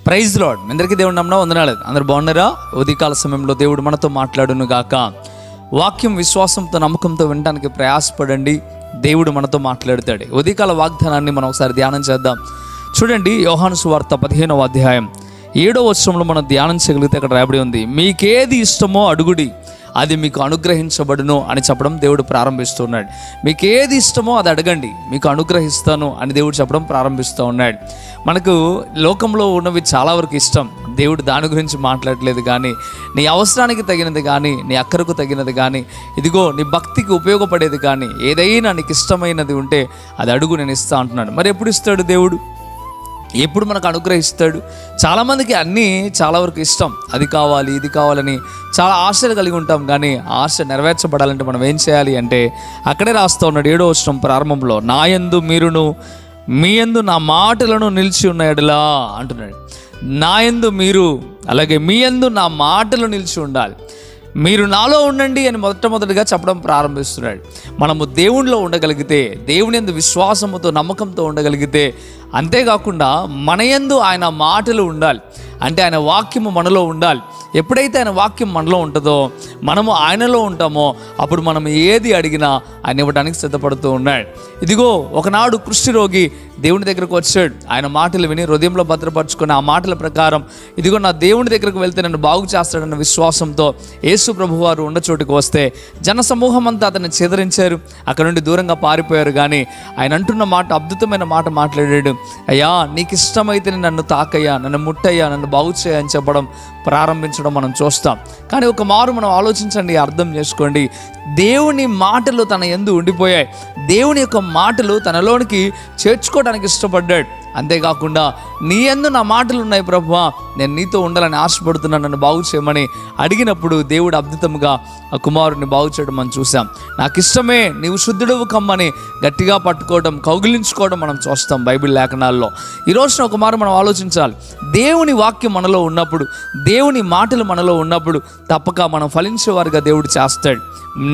Praise lord. అందరికీ దేవుడు నమ్మన వందనాలు. అందరు బాగున్నారా? ఉదయకాల సమయంలో దేవుడు మనతో మాట్లాడును గాక. వాక్యం విశ్వాసంతో నమ్మకంతో వినడానికి ప్రయాసపడండి. దేవుడు మనతో మాట్లాడతాడు. ఉదయకాల వాగ్దానాన్ని మనం ఒకసారి ధ్యానం చేద్దాం. చూడండి, యోహాను సువార్త 15వ అధ్యాయం 7వ వచనంలో మనం ధ్యానం చేయగలిగితే అక్కడ రాయబడి ఉంది, మీకేది ఇష్టమో అడుగుడి అది మీకు అనుగ్రహించబడును అని చెప్పడం దేవుడు ప్రారంభిస్తున్నాడు. మీకు ఏది ఇష్టమో అది అడగండి, మీకు అనుగ్రహిస్తాను అని దేవుడు చెప్పడం ప్రారంభిస్తూ ఉన్నాడు. మనకు లోకంలో ఉన్నవి చాలా వరకు ఇష్టం. దేవుడు దాని గురించి మాట్లాడలేదు. కానీ నీ అవసరానికి తగినది కానీ, నీ అక్కరకు తగినది కానీ, ఇదిగో నీ భక్తికి ఉపయోగపడేది కానీ, ఏదైనా నీకు ఇష్టమైనది ఉంటే అది అడుగు, నేను ఇస్తా అంటున్నాడు. మరి ఎప్పుడు ఇస్తాడు దేవుడు? ఎప్పుడు మనకు అనుగ్రహిస్తాడు? చాలామందికి అన్నీ చాలా వరకు ఇష్టం, అది కావాలి ఇది కావాలని చాలా ఆశలు కలిగి ఉంటాం. కానీ ఆశ నెరవేర్చబడాలంటే మనం ఏం చేయాలి అంటే అక్కడే రాస్తూ ఉన్నాడు 7వ వచనం ప్రారంభంలో, నా యందు మీరును మీ యందు నా మాటలను నిలిచి ఉన్న ఎడలా అంటున్నాడు. నా యందు మీరు, అలాగే మీ యందు నా మాటలు నిలిచి ఉండాలి. మీరు నాలో ఉండండి అని మొట్టమొదటిగా చెప్పడం ప్రారంభిస్తున్నాడు. మనము దేవునిలో ఉండగలిగితే, దేవుని యందు విశ్వాసముతో నమ్మకంతో ఉండగలిగితే, అంతేకాకుండా మన యందు ఆయన మాటలు ఉండాలి. అంటే ఆయన వాక్యము మనలో ఉండాలి. ఎప్పుడైతే ఆయన వాక్యం మనలో ఉంటుందో, మనము ఆయనలో ఉంటామో, అప్పుడు మనం ఏది అడిగినా ఆయన ఇవ్వడానికి సిద్ధపడుతూ ఉన్నాడు. ఇదిగో ఒకనాడు కుష్ఠరోగి దేవుని దగ్గరకు వచ్చాడు. ఆయన మాటలు విని హృదయంలో భద్రపరుచుకుని ఆ మాటల ప్రకారం ఇదిగో నా దేవుని దగ్గరకు వెళ్తే నన్ను బాగు చేస్తాడన్న విశ్వాసంతో యేసు ప్రభువారు ఉన్న చోటుకు వస్తే జన సమూహం అంతా అతన్ని చెదరించారు, అక్కడ నుండి దూరంగా పారిపోయారు. కానీ ఆయన అంటున్న మాట, అద్భుతమైన మాట మాట్లాడాడు. అయ్యా, నీకు ఇష్టమైతే నన్ను తాకయ్యా, నన్ను ముట్టయ్యా, నన్ను బాగు చేయని చెప్పడం ప్రారంభించడం మనం చూస్తాం. కానీ ఒక మారు మనం ఆలోచించండి, అర్థం చేసుకోండి. దేవుని మాటలు తన యందు ఉండిపోయాయి. దేవుని యొక్క మాటలు తనలోనికి చేర్చుకోవడానికి ఇష్టపడ్డాడు. అంతేకాకుండా నీ యందు నా మాటలు ఉన్నాయి ప్రభువా, నేను నీతో ఉండాలని ఆశపడుతున్నాను, నన్ను బాగు చేయమని అడిగినప్పుడు దేవుడు అద్భుతంగా ఆ కుమారుడిని బాగు చేయడం మనం చూసాం. నాకు ఇష్టమే, నీవు శుద్ధుడవు కమ్మని గట్టిగా పట్టుకోవడం, కౌగిలించుకోవడం మనం చూస్తాం బైబిల్ లేఖనాల్లో. ఈ రోజున ఒక మారు మనం ఆలోచించాలి. దేవుని వాక్యం మనలో ఉన్నప్పుడు, దేవుని మాటలు మనలో ఉన్నప్పుడు తప్పక మనం ఫలించేవారుగా దేవుడు చేస్తాడు.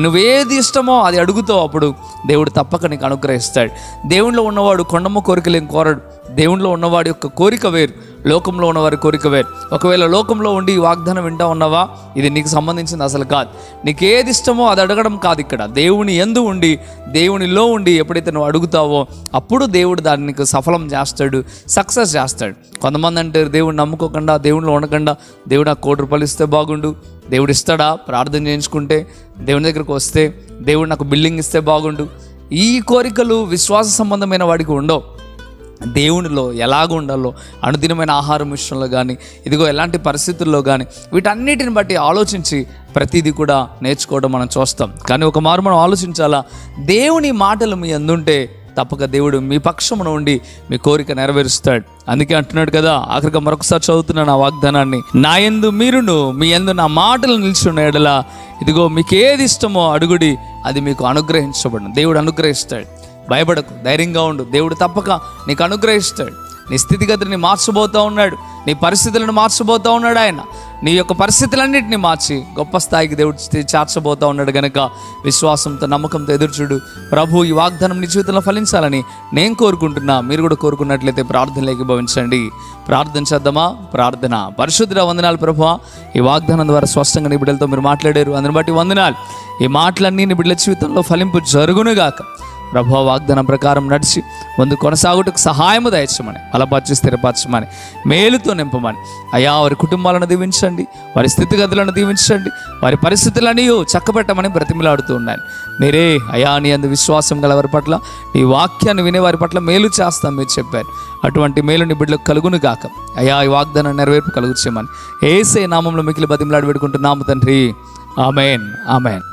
నువ్వేది ఇష్టమో అది అడుగుతావు, అప్పుడు దేవుడు తప్పక నీకు అనుగ్రహిస్తాడు. దేవునిలో ఉన్నవాడు కొండమ్మ కోరికలేం కోరడు. దేవునిలో ఉన్నవాడి యొక్క కోరిక వేరు, లోకంలో ఉన్నవారి కోరిక వేరు. ఒకవేళ లోకంలో ఉండి ఈ వాగ్దానం వింటా ఉన్నావా, ఇది నీకు సంబంధించింది అసలు కాదు. నీకు ఏది ఇష్టమో అది అడగడం కాదు. ఇక్కడ దేవుని యందు ఉండి, దేవునిలో ఉండి ఎప్పుడైతే నువ్వు అడుగుతావో అప్పుడు దేవుడు దాన్ని నీకు సఫలం చేస్తాడు, సక్సెస్ చేస్తాడు. కొంతమంది అంటారు, దేవుడిని నమ్ముకోకుండా, దేవునిలో ఉండకుండా, దేవుడు నాకు ₹1,00,000 ఇస్తే బాగుండు, దేవుడు ఇస్తాడా? ప్రార్థన చేయించుకుంటే, దేవుని దగ్గరకు వస్తే దేవుడు నాకు బిల్డింగ్ ఇస్తే బాగుండు. ఈ కోరికలు విశ్వాస సంబంధమైన వాడికి ఉండవు. దేవునిలో ఎలాగ ఉండాలో, అనుదినమైన ఆహారం విషయంలో కానీ, ఇదిగో ఎలాంటి పరిస్థితుల్లో కానీ, వీటన్నిటిని బట్టి ఆలోచించి ప్రతిదీ కూడా నేర్చుకోవడం మనం చూస్తాం. కానీ ఒక మారు మనం ఆలోచించాలా, దేవుని మాటలు మీ అందుంటే తప్పక దేవుడు మీ పక్షమున ఉండి మీ కోరిక నెరవేరుస్తాడు. అందుకే అంటున్నాడు కదా, ఆఖరిగా మరొకసారి చదువుతున్నాను ఆ వాగ్దానాన్ని, నా యందు మీరును మీ యందు నా మాటలు నిలిచిన ఎడలా ఇదిగో మీకు ఏది ఇష్టమో అడుగుడి అది మీకు అనుగ్రహించబడును. దేవుడు అనుగ్రహిస్తాడు. భయపడకు, ధైర్యంగా ఉండు. దేవుడు తప్పక నీకు అనుగ్రహిస్తాడు. నీ స్థితిగతిని మార్చబోతూ ఉన్నాడు, నీ పరిస్థితులను మార్చబోతూ ఉన్నాడు. ఆయన నీ యొక్క పరిస్థితులన్నింటినీ మార్చి గొప్ప స్థాయికి దేవుడు చేర్చబోతూ ఉన్నాడు. కనుక విశ్వాసంతో నమ్మకంతో ఎదురుచూడు. ప్రభు ఈ వాగ్దానం నీ జీవితంలో ఫలించాలని నేను కోరుకుంటున్నా. మీరు కూడా కోరుకున్నట్లయితే ప్రార్థనలోకి భవించండి. ప్రార్థన చేద్దామా? ప్రార్థన. పరిశుద్ధుడా, వందనాలు ప్రభువా, ఈ వాగ్దానం ద్వారా స్పష్టంగా నీ బిడ్డలతో మీరు మాట్లాడారు, అందుని బట్టి వందనాలు. ఈ మాటలన్నీ నీ బిడ్డల జీవితంలో ఫలింపు జరుగునుగాక. ప్రభువా, వాగ్దానం ప్రకారం నడిచి ముందు కొనసాగుటకు సహాయము దయచమని, బలపరిచి స్థిరపరచమని, మేలుతో నింపమని. అయా, వారి కుటుంబాలను దీవించండి, వారి స్థితిగతులను దీవించండి, వారి పరిస్థితులని చక్కబెట్టమని బ్రతిమిలాడుతూ ఉన్నాను. మీరే అయా నీ అందు విశ్వాసం గల వారి పట్ల, నీ వాక్యాన్ని వినే వారి పట్ల మేలు చేస్తాం మీరు చెప్పారు. అటువంటి మేలు నీ బిడ్డలకు కలుగును గాక. అయా, ఈ వాగ్దానం నెరవేర్పు కలుగు చేయమని యేసయ్య నామంలో మిక్కిలి బతిమిలాడి పెట్టుకుంటున్నాము తండ్రి. ఆమేన్, ఆమేన్.